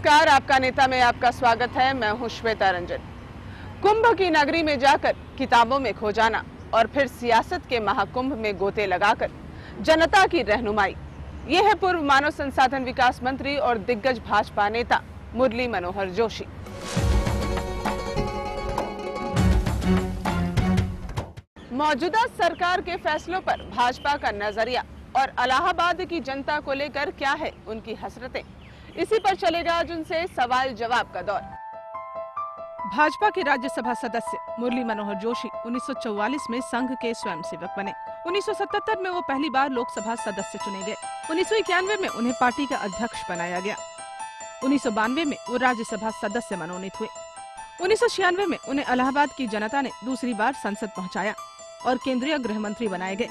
नमस्कार, आपका नेता में आपका स्वागत है। मैं हूं श्वेता रंजन। कुंभ की नगरी में जाकर किताबों में खो जाना और फिर सियासत के महाकुंभ में गोते लगाकर जनता की रहनुमाई, ये है पूर्व मानव संसाधन विकास मंत्री और दिग्गज भाजपा नेता मुरली मनोहर जोशी। मौजूदा सरकार के फैसलों पर भाजपा का नजरिया और इलाहाबाद की जनता को लेकर क्या है उनकी हसरतें, इसी पर चलेगा आज उनसे सवाल जवाब का दौर। भाजपा के राज्यसभा सदस्य मुरली मनोहर जोशी 1944 में संघ के स्वयंसेवक बने। 1977 में वो पहली बार लोकसभा सदस्य चुने गए। 1991 में उन्हें पार्टी का अध्यक्ष बनाया गया। 1992 में वो राज्यसभा सदस्य मनोनीत हुए। 1996 में उन्हें इलाहाबाद की जनता ने दूसरी बार संसद पहुंचाया और केंद्रीय गृह मंत्री बनाए गए।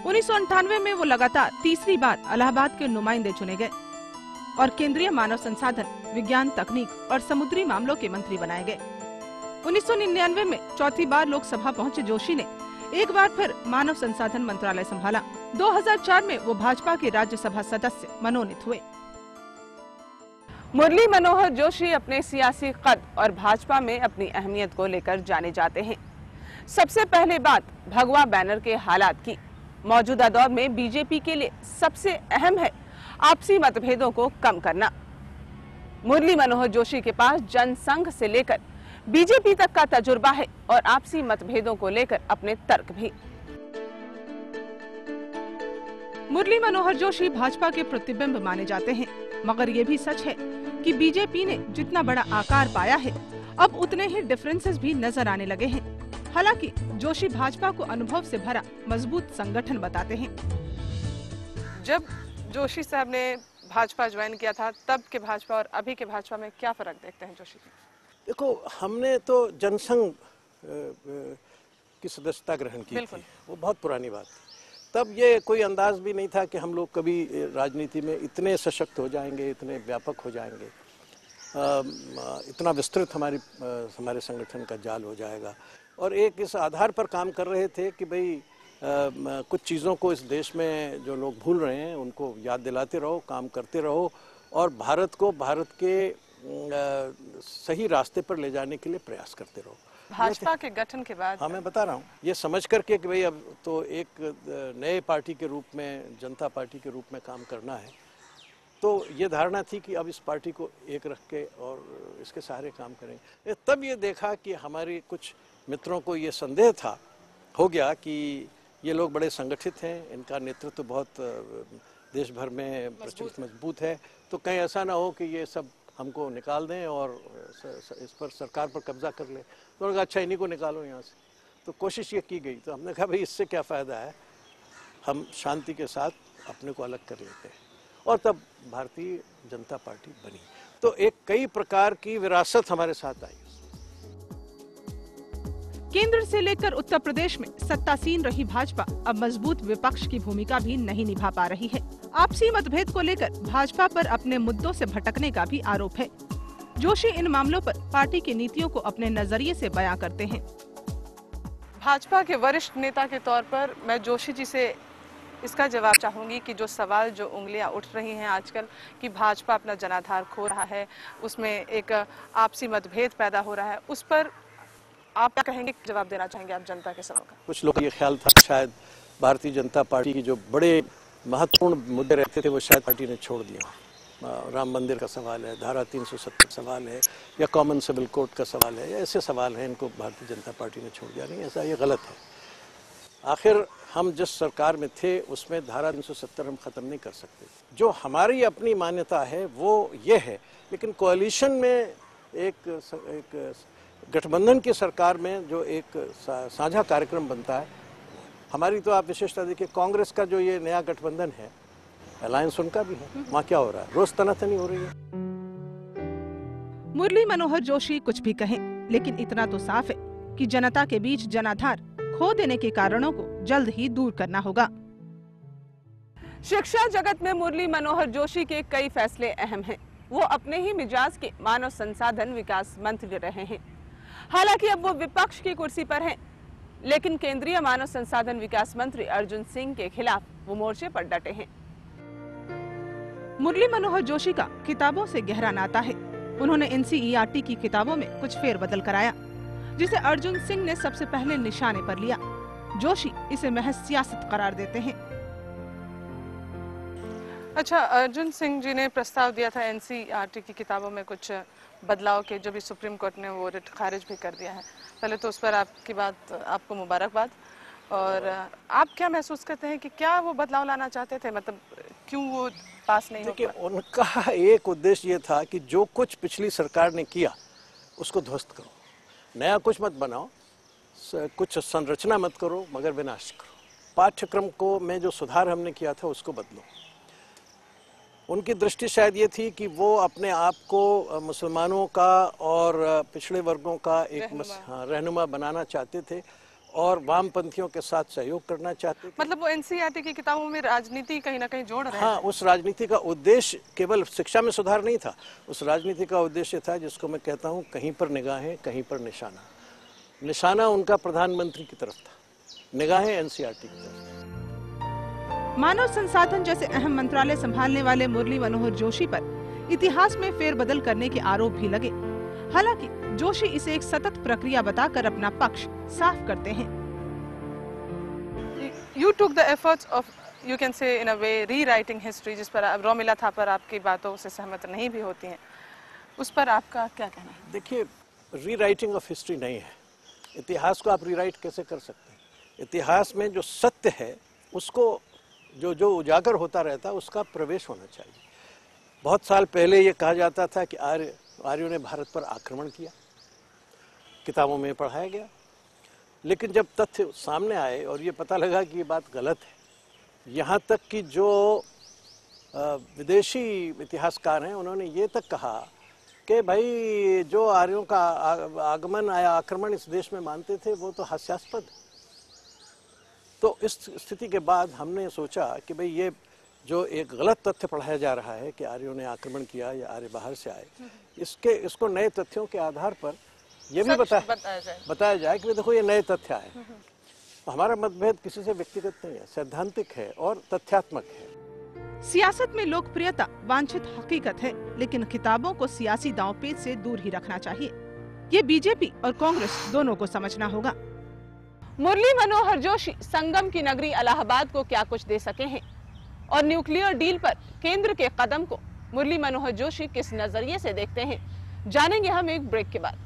1998 में वो लगातार तीसरी बार इलाहाबाद के नुमाइंदे चुने गए और केंद्रीय मानव संसाधन, विज्ञान, तकनीक और समुद्री मामलों के मंत्री बनाए गए। 1999 में चौथी बार लोकसभा पहुंचे जोशी ने एक बार फिर मानव संसाधन मंत्रालय संभाला। 2004 में वो भाजपा के राज्यसभा सदस्य मनोनीत हुए। मुरली मनोहर जोशी अपने सियासी कद और भाजपा में अपनी अहमियत को लेकर जाने जाते हैं। सबसे पहले बात भगवा बैनर के हालात की। मौजूदा दौर में बीजेपी के लिए सबसे अहम है आपसी मतभेदों को कम करना। मुरली मनोहर जोशी के पास जनसंघ से लेकर बीजेपी तक का तजुर्बा है और आपसी मतभेदों को लेकर अपने तर्क भी। मुरली मनोहर जोशी भाजपा के प्रतिबिंब माने जाते हैं, मगर ये भी सच है कि बीजेपी ने जितना बड़ा आकार पाया है, अब उतने ही डिफरेंसेस भी नजर आने लगे हैं। हालांकि जोशी भाजपा को अनुभव से भरा मजबूत संगठन बताते हैं। जब जोशी साहब ने भाजपा ज्वाइन किया था, तब के भाजपा और अभी के भाजपा में क्या फर्क देखते हैं जोशी? देखो, हमने तो जनसंघ की सदस्यता ग्रहण की थी, वो बहुत पुरानी बात थी। तब ये कोई अंदाज भी नहीं था कि हम लोग कभी राजनीति में इतने सशक्त हो जाएंगे, इतने व्यापक हो जाएंगे, इतना विस्तृत हमारे संगठन का जाल हो जाएगा। और एक इस आधार पर काम कर रहे थे कि भाई कुछ चीज़ों को इस देश में जो लोग भूल रहे हैं उनको याद दिलाते रहो, काम करते रहो और भारत को भारत के सही रास्ते पर ले जाने के लिए प्रयास करते रहो। भाजपा के गठन के बाद, हाँ, मैं बता रहा हूँ, ये समझ करके कि भाई अब तो एक नए पार्टी के रूप में, जनता पार्टी के रूप में काम करना है, तो ये धारणा थी कि अब इस पार्टी को एक रख के और इसके सहारे काम करेंगे। तब ये देखा कि हमारे कुछ मित्रों को ये संदेह हो गया कि ये लोग बड़े संगठित हैं, इनका नेतृत्व बहुत देश भर में प्रचलित मजबूत है, तो कहीं ऐसा ना हो कि ये सब हमको निकाल दें और इस पर सरकार पर कब्जा कर लें। तो उन्होंने कहा अच्छा, इन्हीं को निकालो यहाँ से। तो कोशिश ये की गई। तो हमने कहा भाई इससे क्या फ़ायदा है, हम शांति के साथ अपने को अलग कर लेते हैं। और तब भारतीय जनता पार्टी बनी। तो एक कई प्रकार की विरासत हमारे साथ आई। केंद्र से लेकर उत्तर प्रदेश में सत्तासीन रही भाजपा अब मजबूत विपक्ष की भूमिका भी नहीं निभा पा रही है। आपसी मतभेद को लेकर भाजपा पर अपने मुद्दों से भटकने का भी आरोप है। जोशी इन मामलों पर पार्टी की नीतियों को अपने नजरिए से बयां करते हैं। भाजपा के वरिष्ठ नेता के तौर पर मैं जोशी जी से इसका जवाब चाहूंगी कि जो सवाल, जो उंगलियां उठ रही हैं आजकल कि भाजपा अपना जनाधार खो रहा है, उसमें एक आपसी मतभेद पैदा हो रहा है, उस पर आप क्या कहेंगे, जवाब देना चाहेंगे आप जनता के सवाल का? कुछ लोग ये ख्याल था शायद भारतीय जनता पार्टी की जो बड़े महत्वपूर्ण मुद्दे रहते थे वो शायद पार्टी ने छोड़ दिया। राम मंदिर का सवाल है, धारा 370 सवाल है, या कॉमन सिविल कोड का सवाल है, या ऐसे सवाल हैं, इनको भारतीय जनता पार्टी ने छोड़ दिया। नहीं, ऐसा ये गलत है। आखिर हम जिस सरकार में थे उसमें धारा 370 हम ख़त्म नहीं कर सकते। जो हमारी अपनी मान्यता है वो ये है, लेकिन कोalition में एक गठबंधन की सरकार में जो एक साझा कार्यक्रम बनता है, हमारी तो आप विशेषता देखिए, कांग्रेस का जो ये नया गठबंधन है, अलायंस उनका भी है, वहाँ क्या हो रहा है, रोज तनातनी हो रही है। मुरली मनोहर जोशी कुछ भी कहें, लेकिन इतना तो साफ है कि जनता के बीच जनाधार खो देने के कारणों को जल्द ही दूर करना होगा। शिक्षा जगत में मुरली मनोहर जोशी के कई फैसले अहम हैं। वो अपने ही मिजाज के मानव संसाधन विकास मंत्री रहे हैं। हालांकि अब वो विपक्ष की कुर्सी पर हैं, लेकिन केंद्रीय मानव संसाधन विकास मंत्री अर्जुन सिंह के खिलाफ वो मोर्चे पर डटे हैं। मुरली मनोहर जोशी का किताबों से गहरा नाता है। उन्होंने NCERT की किताबों में कुछ फेरबदल कराया, जिसे अर्जुन सिंह ने सबसे पहले निशाने पर लिया। जोशी इसे महज सियासत करार देते हैं। अच्छा, अर्जुन सिंह जी ने प्रस्ताव दिया था NCERT की किताबों में कुछ बदलाव के, जो भी सुप्रीम कोर्ट ने वो रिट खारिज भी कर दिया है। पहले तो उस पर आपकी बात, आपको मुबारकबाद। और आप क्या महसूस करते हैं कि क्या वो बदलाव लाना चाहते थे, मतलब क्यों वो पास नहीं हो देखिए, पाया? उनका एक उद्देश्य ये था कि जो कुछ पिछली सरकार ने किया उसको ध्वस्त करो, नया कुछ मत बनाओ, कुछ संरचना मत करो मगर विनाश करो। पाठ्यक्रम को में जो सुधार हमने किया था उसको बदलो। उनकी दृष्टि शायद ये थी कि वो अपने आप को मुसलमानों का और पिछड़े वर्गों का एक रहनुमा बनाना चाहते थे और वामपंथियों के साथ सहयोग करना चाहते थे। मतलब वो NCERT की किताबों में राजनीति कहीं ना कहीं जोड़ रहे हाँ, उस राजनीति का उद्देश्य केवल शिक्षा में सुधार नहीं था। उस राजनीति का उद्देश्य था जिसको मैं कहता हूँ कहीं पर निगाहें कहीं पर निशाना। निशाना उनका प्रधानमंत्री की तरफ था, निगाहें NCERT की तरफ। मानव संसाधन जैसे अहम मंत्रालय संभालने वाले मुरली मनोहर जोशी पर इतिहास में फेरबदल करने के आरोप भी लगे। हालांकि जोशी इसे एक सतत प्रक्रिया बताकर अपना पक्ष साफ करते हैं। You took the efforts of, you can say in a way, rewriting history, जिस पर रोमिला थापर आपकी बातों से सहमत नहीं भी होती हैं, उस पर आपका क्या कहना है? देखिए, रीराइटिंग ऑफ हिस्ट्री नहीं है। इतिहास को आप रीराइट कैसे कर सकते हैं? इतिहास में जो सत्य है उसको जो उजागर होता रहता है उसका प्रवेश होना चाहिए। बहुत साल पहले ये कहा जाता था कि आर्यों ने भारत पर आक्रमण किया, किताबों में पढ़ाया गया, लेकिन जब तथ्य सामने आए और ये पता लगा कि ये बात गलत है, यहाँ तक कि जो विदेशी इतिहासकार हैं उन्होंने ये तक कहा कि भाई जो आर्यों का आगमन आया आक्रमण इस देश में मानते थे वो तो हास्यास्पद। तो इस स्थिति के बाद हमने सोचा कि भाई ये जो एक गलत तथ्य पढ़ाया जा रहा है कि आर्यों ने आक्रमण किया या आर्य बाहर से आए, इसको नए तथ्यों के आधार पर ये भी बताया जाए कि देखो ये नए तथ्य आए। तो हमारा मतभेद किसी से व्यक्तिगत नहीं है, सैद्धांतिक है और तथ्यात्मक है। सियासत में लोकप्रियता वांछित हकीकत है, लेकिन किताबों को सियासी दांवपेच से दूर ही रखना चाहिए। ये बीजेपी और कांग्रेस दोनों को समझना होगा। मुरली मनोहर जोशी संगम की नगरी इलाहाबाद को क्या कुछ दे सके हैं और न्यूक्लियर डील पर केंद्र के कदम को मुरली मनोहर जोशी किस नजरिए से देखते हैं, जानेंगे हम एक ब्रेक के बाद।